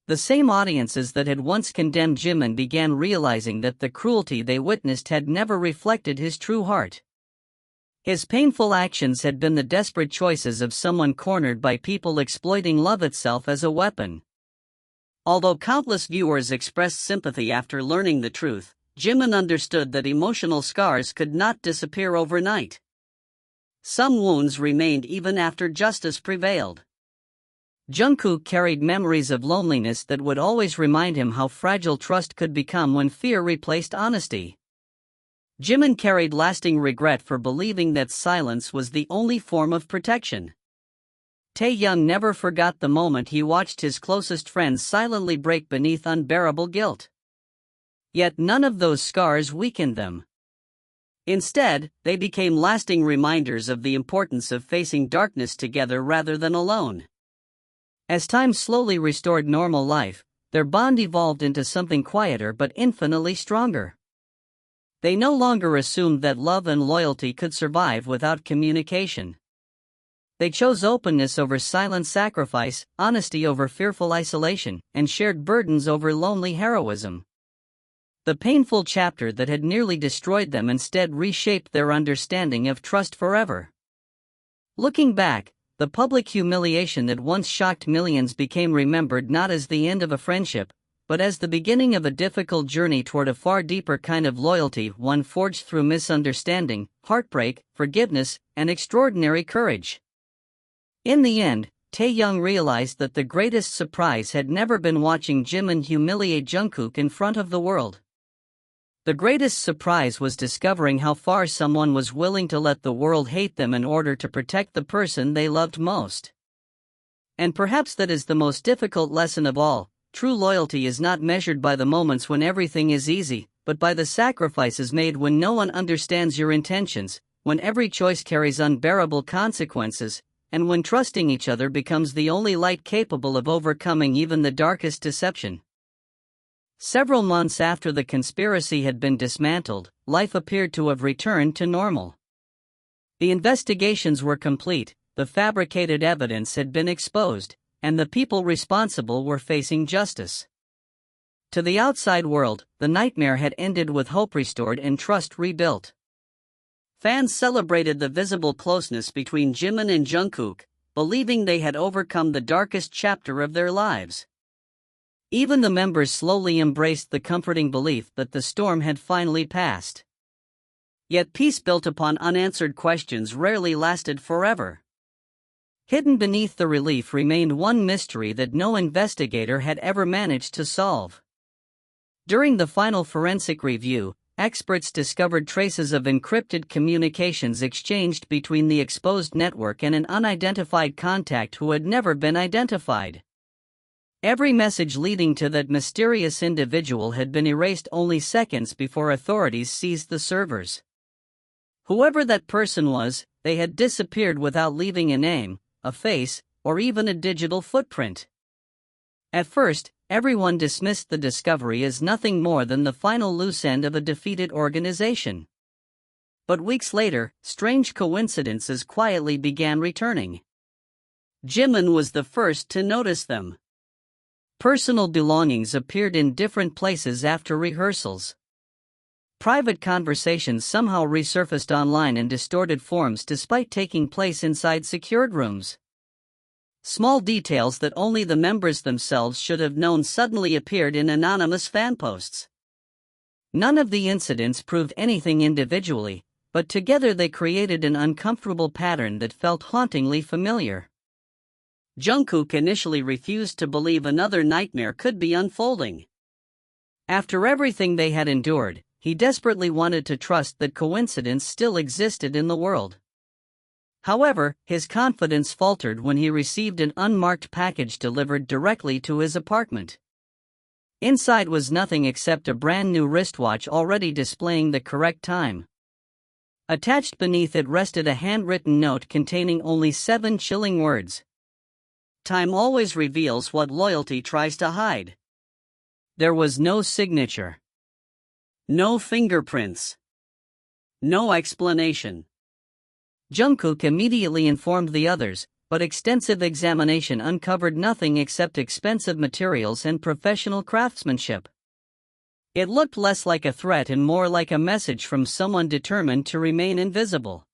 The same audiences that had once condemned Jimin began realizing that the cruelty they witnessed had never reflected his true heart. His painful actions had been the desperate choices of someone cornered by people exploiting love itself as a weapon. Although countless viewers expressed sympathy after learning the truth, Jimin understood that emotional scars could not disappear overnight. Some wounds remained even after justice prevailed. Jungkook carried memories of loneliness that would always remind him how fragile trust could become when fear replaced honesty. Jimin carried lasting regret for believing that silence was the only form of protection. Taehyung never forgot the moment he watched his closest friends silently break beneath unbearable guilt. Yet none of those scars weakened them. Instead, they became lasting reminders of the importance of facing darkness together rather than alone. As time slowly restored normal life, their bond evolved into something quieter but infinitely stronger. They no longer assumed that love and loyalty could survive without communication. They chose openness over silent sacrifice, honesty over fearful isolation, and shared burdens over lonely heroism. The painful chapter that had nearly destroyed them instead reshaped their understanding of trust forever. Looking back, the public humiliation that once shocked millions became remembered not as the end of a friendship, but as the beginning of a difficult journey toward a far deeper kind of loyalty, one forged through misunderstanding, heartbreak, forgiveness, and extraordinary courage. In the end, Taehyung realized that the greatest surprise had never been watching Jimin humiliate Jungkook in front of the world. The greatest surprise was discovering how far someone was willing to let the world hate them in order to protect the person they loved most. And perhaps that is the most difficult lesson of all. True loyalty is not measured by the moments when everything is easy, but by the sacrifices made when no one understands your intentions, when every choice carries unbearable consequences, and when trusting each other becomes the only light capable of overcoming even the darkest deception. Several months after the conspiracy had been dismantled, life appeared to have returned to normal. The investigations were complete, the fabricated evidence had been exposed, and the people responsible were facing justice. To the outside world, the nightmare had ended with hope restored and trust rebuilt. Fans celebrated the visible closeness between Jimin and Jungkook, believing they had overcome the darkest chapter of their lives. Even the members slowly embraced the comforting belief that the storm had finally passed. Yet peace built upon unanswered questions rarely lasted forever. Hidden beneath the relief remained one mystery that no investigator had ever managed to solve. During the final forensic review, experts discovered traces of encrypted communications exchanged between the exposed network and an unidentified contact who had never been identified. Every message leading to that mysterious individual had been erased only seconds before authorities seized the servers. Whoever that person was, they had disappeared without leaving a name, a face, or even a digital footprint. At first, everyone dismissed the discovery as nothing more than the final loose end of a defeated organization. But weeks later, strange coincidences quietly began returning. Jimin was the first to notice them. Personal belongings appeared in different places after rehearsals. Private conversations somehow resurfaced online in distorted forms despite taking place inside secured rooms. Small details that only the members themselves should have known suddenly appeared in anonymous fan posts. None of the incidents proved anything individually, but together they created an uncomfortable pattern that felt hauntingly familiar. Jungkook initially refused to believe another nightmare could be unfolding. After everything they had endured, he desperately wanted to trust that coincidence still existed in the world. However, his confidence faltered when he received an unmarked package delivered directly to his apartment. Inside was nothing except a brand new wristwatch already displaying the correct time. Attached beneath it rested a handwritten note containing only 7 chilling words. Time always reveals what loyalty tries to hide. There was no signature. No fingerprints. No explanation. Jungkook immediately informed the others, but extensive examination uncovered nothing except expensive materials and professional craftsmanship. It looked less like a threat and more like a message from someone determined to remain invisible.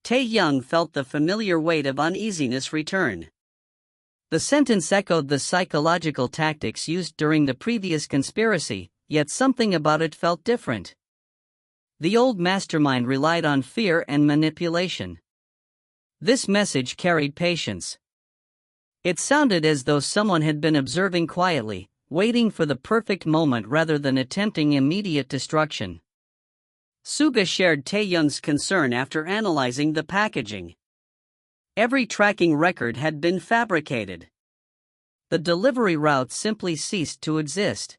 Taehyung felt the familiar weight of uneasiness return. The sentence echoed the psychological tactics used during the previous conspiracy, yet something about it felt different. The old mastermind relied on fear and manipulation. This message carried patience. It sounded as though someone had been observing quietly, waiting for the perfect moment rather than attempting immediate destruction. Suga shared Taehyung's concern after analyzing the packaging. Every tracking record had been fabricated. The delivery route simply ceased to exist.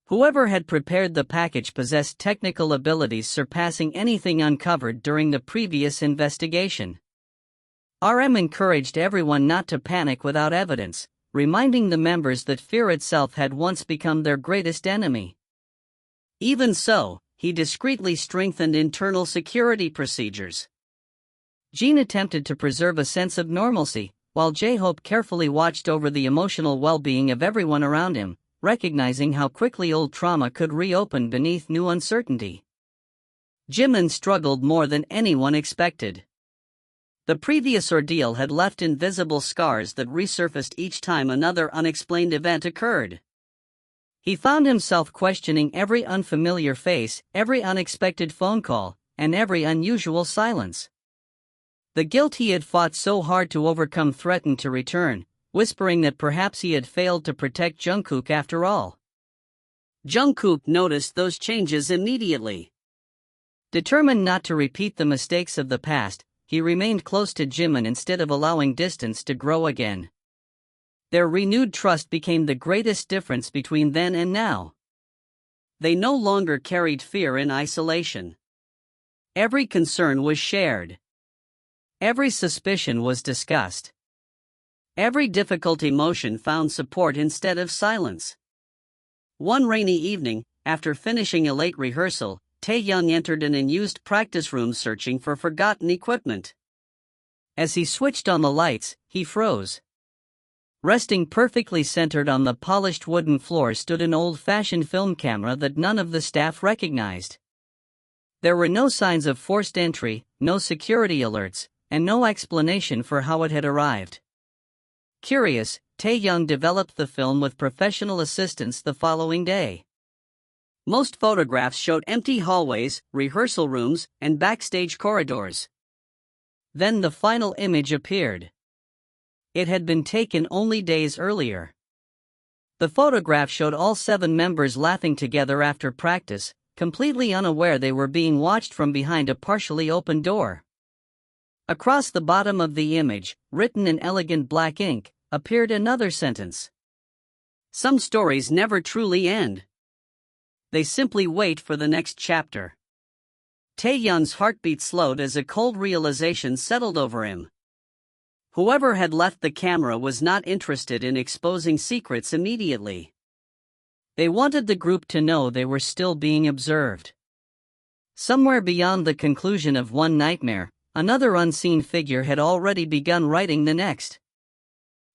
Whoever had prepared the package possessed technical abilities surpassing anything uncovered during the previous investigation. RM encouraged everyone not to panic without evidence, reminding the members that fear itself had once become their greatest enemy. Even so, he discreetly strengthened internal security procedures. Jin attempted to preserve a sense of normalcy, while J-Hope carefully watched over the emotional well-being of everyone around him, recognizing how quickly old trauma could reopen beneath new uncertainty. Jimin struggled more than anyone expected. The previous ordeal had left invisible scars that resurfaced each time another unexplained event occurred. He found himself questioning every unfamiliar face, every unexpected phone call, and every unusual silence. The guilt he had fought so hard to overcome threatened to return, whispering that perhaps he had failed to protect Jungkook after all. Jungkook noticed those changes immediately. Determined not to repeat the mistakes of the past, he remained close to Jimin instead of allowing distance to grow again. Their renewed trust became the greatest difference between then and now. They no longer carried fear in isolation. Every concern was shared. Every suspicion was discussed. Every difficult emotion found support instead of silence. One rainy evening, after finishing a late rehearsal, Taehyung entered an unused practice room searching for forgotten equipment. As he switched on the lights, he froze. Resting perfectly centered on the polished wooden floor stood an old-fashioned film camera that none of the staff recognized. There were no signs of forced entry, no security alerts, and no explanation for how it had arrived. Curious, Taehyung developed the film with professional assistance the following day. Most photographs showed empty hallways, rehearsal rooms, and backstage corridors. Then the final image appeared. It had been taken only days earlier. The photograph showed all 7 members laughing together after practice, completely unaware they were being watched from behind a partially open door. Across the bottom of the image, written in elegant black ink, appeared another sentence. Some stories never truly end. They simply wait for the next chapter. Taehyung's heartbeat slowed as a cold realization settled over him. Whoever had left the camera was not interested in exposing secrets immediately. They wanted the group to know they were still being observed. Somewhere beyond the conclusion of one nightmare, another unseen figure had already begun writing the next.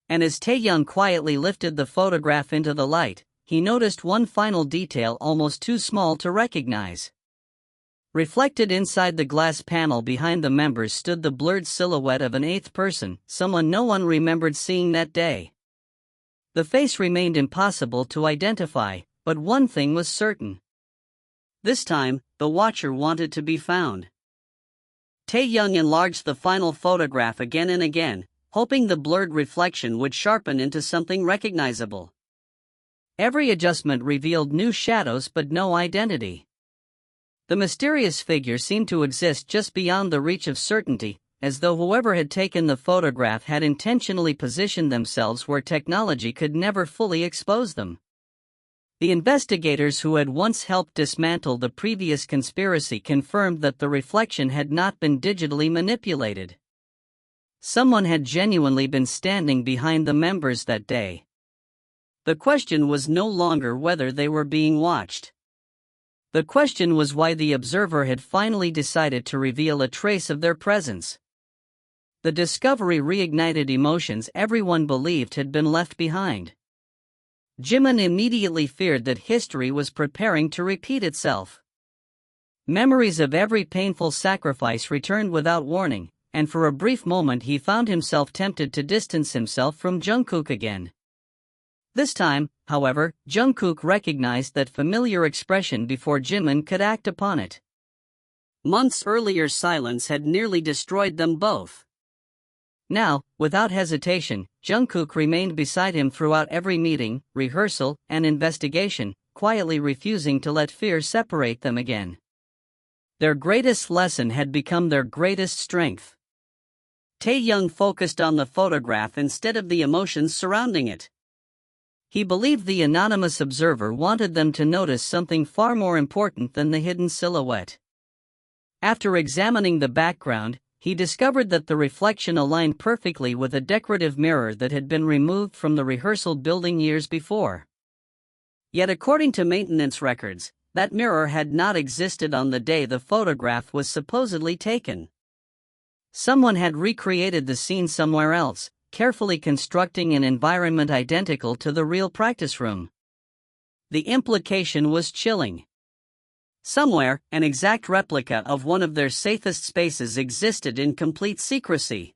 And as Taehyung quietly lifted the photograph into the light, he noticed one final detail almost too small to recognize. Reflected inside the glass panel behind the members stood the blurred silhouette of an 8th person, someone no one remembered seeing that day. The face remained impossible to identify, but one thing was certain. This time, the watcher wanted to be found. Taehyung enlarged the final photograph again and again, hoping the blurred reflection would sharpen into something recognizable. Every adjustment revealed new shadows but no identity. The mysterious figure seemed to exist just beyond the reach of certainty, as though whoever had taken the photograph had intentionally positioned themselves where technology could never fully expose them. The investigators who had once helped dismantle the previous conspiracy confirmed that the reflection had not been digitally manipulated. Someone had genuinely been standing behind the members that day. The question was no longer whether they were being watched. The question was why the observer had finally decided to reveal a trace of their presence. The discovery reignited emotions everyone believed had been left behind. Jimin immediately feared that history was preparing to repeat itself. Memories of every painful sacrifice returned without warning, and for a brief moment he found himself tempted to distance himself from Jungkook again. This time, however, Jungkook recognized that familiar expression before Jimin could act upon it. Months earlier silence had nearly destroyed them both. Now, without hesitation, Jungkook remained beside him throughout every meeting, rehearsal, and investigation, quietly refusing to let fear separate them again. Their greatest lesson had become their greatest strength. Taehyung focused on the photograph instead of the emotions surrounding it. He believed the anonymous observer wanted them to notice something far more important than the hidden silhouette. After examining the background, he discovered that the reflection aligned perfectly with a decorative mirror that had been removed from the rehearsal building years before. Yet according to maintenance records, that mirror had not existed on the day the photograph was supposedly taken. Someone had recreated the scene somewhere else, carefully constructing an environment identical to the real practice room. The implication was chilling. Somewhere, an exact replica of one of their safest spaces existed in complete secrecy.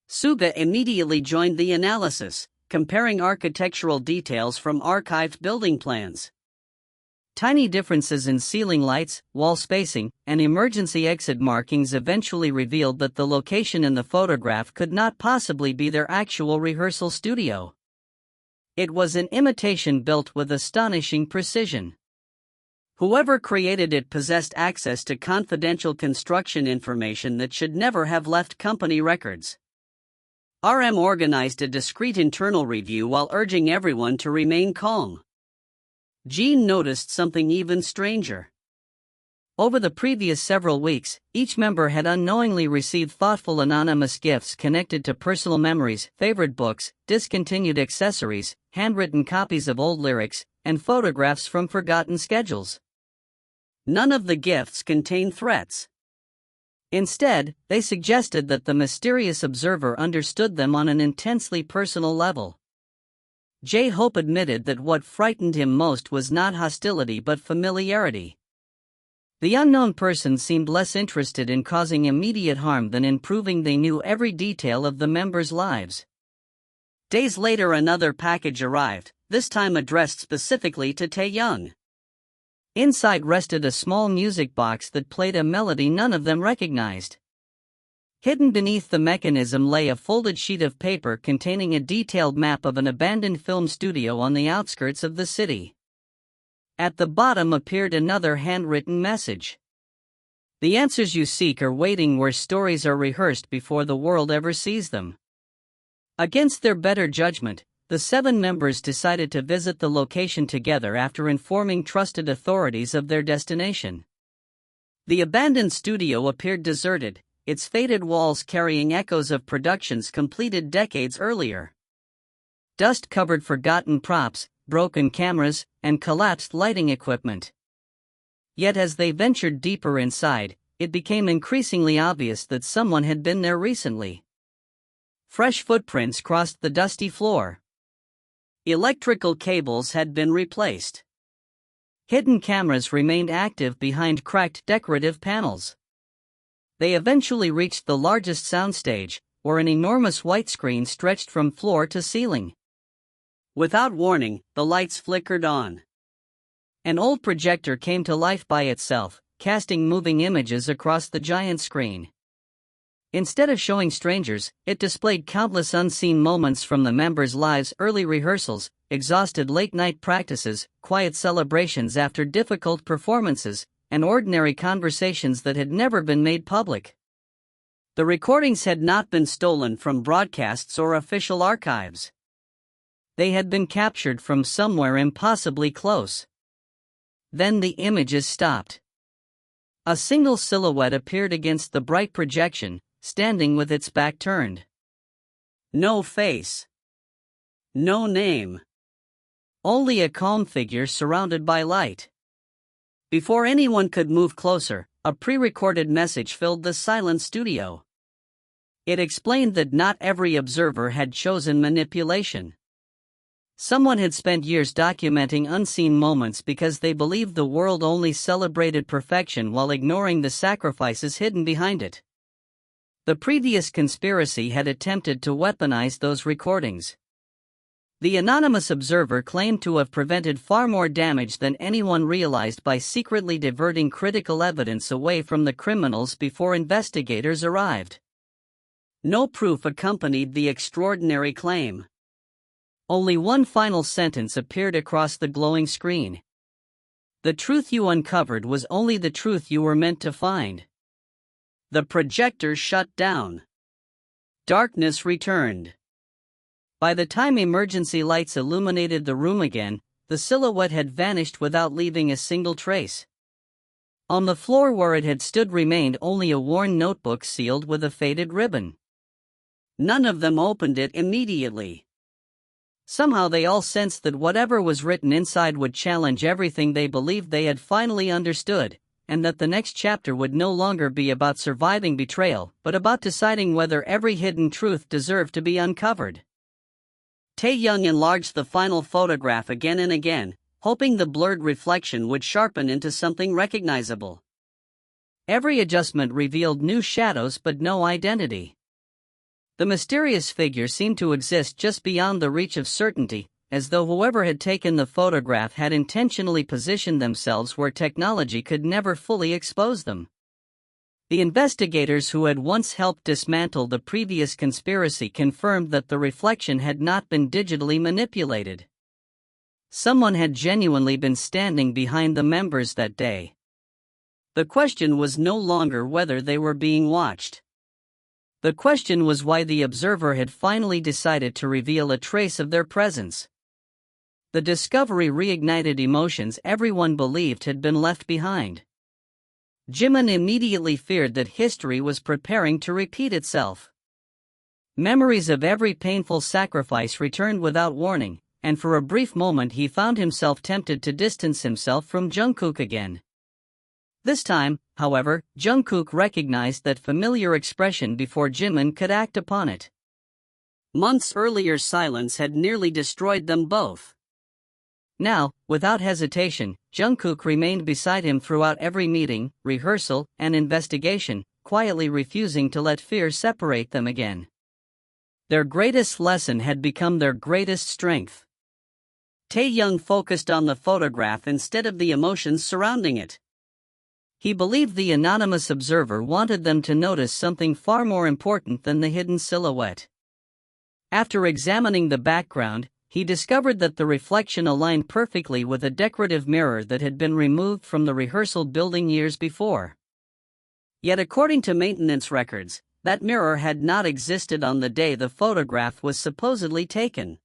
Suga immediately joined the analysis, comparing architectural details from archived building plans. Tiny differences in ceiling lights, wall spacing, and emergency exit markings eventually revealed that the location in the photograph could not possibly be their actual rehearsal studio. It was an imitation built with astonishing precision. Whoever created it possessed access to confidential construction information that should never have left company records. RM organized a discreet internal review while urging everyone to remain calm. Jean noticed something even stranger. Over the previous several weeks, each member had unknowingly received thoughtful anonymous gifts connected to personal memories, favorite books, discontinued accessories, handwritten copies of old lyrics, and photographs from forgotten schedules. None of the gifts contained threats. Instead, they suggested that the mysterious observer understood them on an intensely personal level. J-Hope admitted that what frightened him most was not hostility but familiarity. The unknown person seemed less interested in causing immediate harm than in proving they knew every detail of the members' lives. Days later, another package arrived, this time addressed specifically to Taehyung. Inside rested a small music box that played a melody none of them recognized. Hidden beneath the mechanism lay a folded sheet of paper containing a detailed map of an abandoned film studio on the outskirts of the city. At the bottom appeared another handwritten message. The answers you seek are waiting where stories are rehearsed before the world ever sees them. Against their better judgment, the 7 members decided to visit the location together after informing trusted authorities of their destination. The abandoned studio appeared deserted, its faded walls carrying echoes of productions completed decades earlier. Dust covered forgotten props, broken cameras, and collapsed lighting equipment. Yet as they ventured deeper inside, it became increasingly obvious that someone had been there recently. Fresh footprints crossed the dusty floor. Electrical cables had been replaced. Hidden cameras remained active behind cracked decorative panels. They eventually reached the largest soundstage, where an enormous white screen stretched from floor to ceiling. Without warning, the lights flickered on. An old projector came to life by itself, casting moving images across the giant screen. Instead of showing strangers, it displayed countless unseen moments from the members' lives: early rehearsals, exhausted late-night practices, quiet celebrations after difficult performances, and ordinary conversations that had never been made public. The recordings had not been stolen from broadcasts or official archives. They had been captured from somewhere impossibly close. Then the images stopped. A single silhouette appeared against the bright projection, standing with its back turned. No face. No name. Only a calm figure surrounded by light. Before anyone could move closer, a pre-recorded message filled the silent studio. It explained that not every observer had chosen manipulation. Someone had spent years documenting unseen moments because they believed the world only celebrated perfection while ignoring the sacrifices hidden behind it. The previous conspiracy had attempted to weaponize those recordings. The anonymous observer claimed to have prevented far more damage than anyone realized by secretly diverting critical evidence away from the criminals before investigators arrived. No proof accompanied the extraordinary claim. Only one final sentence appeared across the glowing screen. The truth you uncovered was only the truth you were meant to find. The projector shut down. Darkness returned. By the time emergency lights illuminated the room again, the silhouette had vanished without leaving a single trace. On the floor where it had stood remained only a worn notebook sealed with a faded ribbon. None of them opened it immediately. Somehow they all sensed that whatever was written inside would challenge everything they believed they had finally understood, and that the next chapter would no longer be about surviving betrayal, but about deciding whether every hidden truth deserved to be uncovered. Taehyung enlarged the final photograph again and again, hoping the blurred reflection would sharpen into something recognizable. Every adjustment revealed new shadows but no identity. The mysterious figure seemed to exist just beyond the reach of certainty, as though whoever had taken the photograph had intentionally positioned themselves where technology could never fully expose them. The investigators who had once helped dismantle the previous conspiracy confirmed that the reflection had not been digitally manipulated. Someone had genuinely been standing behind the members that day. The question was no longer whether they were being watched. The question was why the observer had finally decided to reveal a trace of their presence. The discovery reignited emotions everyone believed had been left behind. Jimin immediately feared that history was preparing to repeat itself. Memories of every painful sacrifice returned without warning, and for a brief moment he found himself tempted to distance himself from Jungkook again. This time, however, Jungkook recognized that familiar expression before Jimin could act upon it. Months earlier, silence had nearly destroyed them both. Now, without hesitation, Jungkook remained beside him throughout every meeting, rehearsal, and investigation, quietly refusing to let fear separate them again. Their greatest lesson had become their greatest strength. Taehyung focused on the photograph instead of the emotions surrounding it. He believed the anonymous observer wanted them to notice something far more important than the hidden silhouette. After examining the background, he discovered that the reflection aligned perfectly with a decorative mirror that had been removed from the rehearsal building years before. Yet according to maintenance records, that mirror had not existed on the day the photograph was supposedly taken.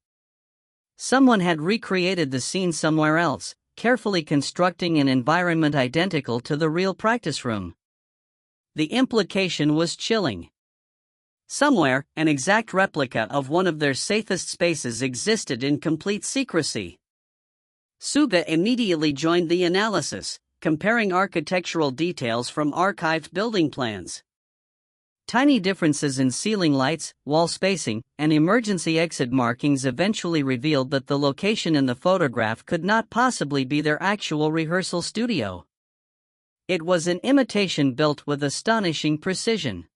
Someone had recreated the scene somewhere else, carefully constructing an environment identical to the real practice room. The implication was chilling. Somewhere, an exact replica of one of their safest spaces existed in complete secrecy. Suga immediately joined the analysis, comparing architectural details from archived building plans. Tiny differences in ceiling lights, wall spacing, and emergency exit markings eventually revealed that the location in the photograph could not possibly be their actual rehearsal studio. It was an imitation built with astonishing precision.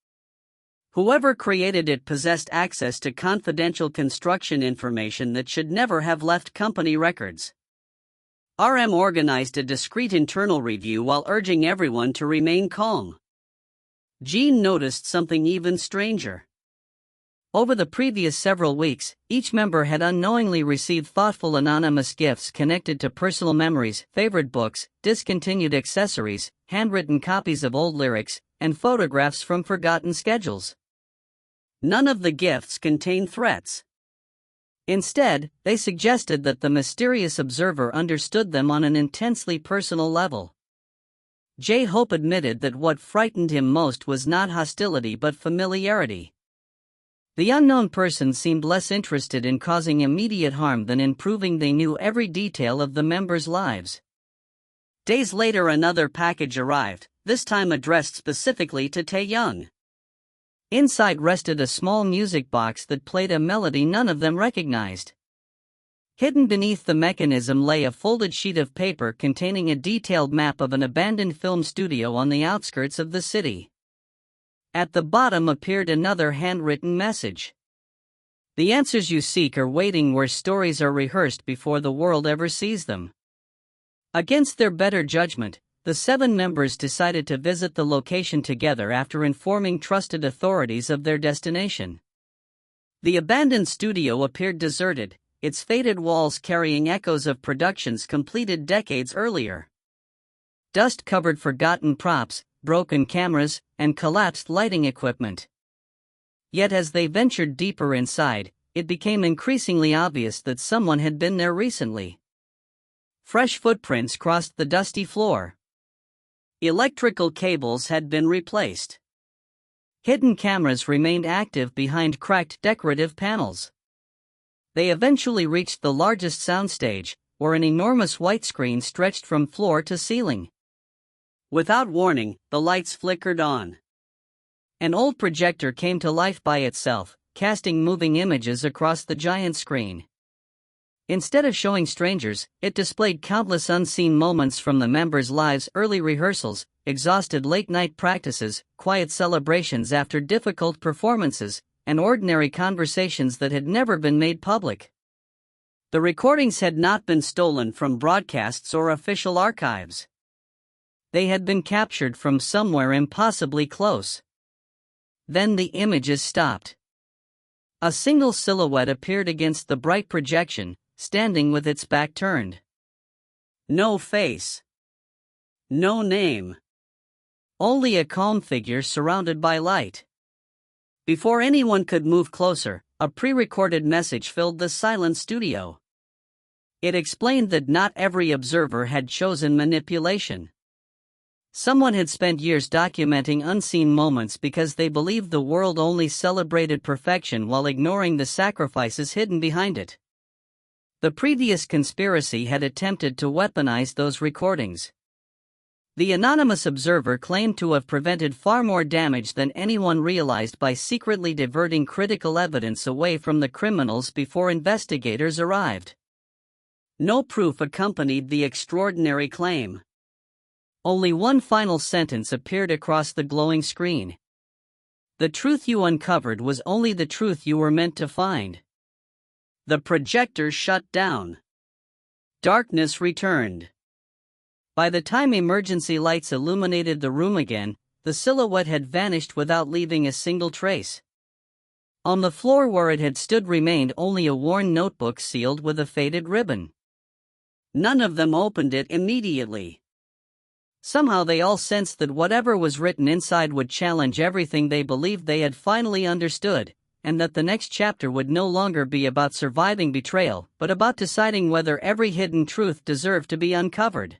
Whoever created it possessed access to confidential construction information that should never have left company records. RM organized a discreet internal review while urging everyone to remain calm. Jean noticed something even stranger. Over the previous several weeks, each member had unknowingly received thoughtful anonymous gifts connected to personal memories, favorite books, discontinued accessories, handwritten copies of old lyrics, and photographs from forgotten schedules. None of the gifts contained threats. Instead, they suggested that the mysterious observer understood them on an intensely personal level. J-Hope admitted that what frightened him most was not hostility but familiarity. The unknown person seemed less interested in causing immediate harm than in proving they knew every detail of the members' lives. Days later, another package arrived, this time addressed specifically to Taehyung. Inside rested a small music box that played a melody none of them recognized. Hidden beneath the mechanism lay a folded sheet of paper containing a detailed map of an abandoned film studio on the outskirts of the city. At the bottom appeared another handwritten message. The answers you seek are waiting where stories are rehearsed before the world ever sees them. Against their better judgment, the 7 members decided to visit the location together after informing trusted authorities of their destination. The abandoned studio appeared deserted, its faded walls carrying echoes of productions completed decades earlier. Dust covered forgotten props, broken cameras, and collapsed lighting equipment. Yet as they ventured deeper inside, it became increasingly obvious that someone had been there recently. Fresh footprints crossed the dusty floor. Electrical cables had been replaced. Hidden cameras remained active behind cracked decorative panels. They eventually reached the largest soundstage, where an enormous white screen stretched from floor to ceiling. Without warning, the lights flickered on. An old projector came to life by itself, casting moving images across the giant screen. Instead of showing strangers, it displayed countless unseen moments from the members' lives: early rehearsals, exhausted late-night practices, quiet celebrations after difficult performances, and ordinary conversations that had never been made public. The recordings had not been stolen from broadcasts or official archives. They had been captured from somewhere impossibly close. Then the images stopped. A single silhouette appeared against the bright projection, standing with its back turned. No face. No name. Only a calm figure surrounded by light. Before anyone could move closer, a pre-recorded message filled the silent studio. It explained that not every observer had chosen manipulation. Someone had spent years documenting unseen moments because they believed the world only celebrated perfection while ignoring the sacrifices hidden behind it. The previous conspiracy had attempted to weaponize those recordings. The anonymous observer claimed to have prevented far more damage than anyone realized by secretly diverting critical evidence away from the criminals before investigators arrived. No proof accompanied the extraordinary claim. Only one final sentence appeared across the glowing screen. The truth you uncovered was only the truth you were meant to find. The projector shut down. Darkness returned. By the time emergency lights illuminated the room again, the silhouette had vanished without leaving a single trace. On the floor where it had stood remained only a worn notebook sealed with a faded ribbon. None of them opened it immediately. Somehow they all sensed that whatever was written inside would challenge everything they believed they had finally understood, and that the next chapter would no longer be about surviving betrayal, but about deciding whether every hidden truth deserved to be uncovered.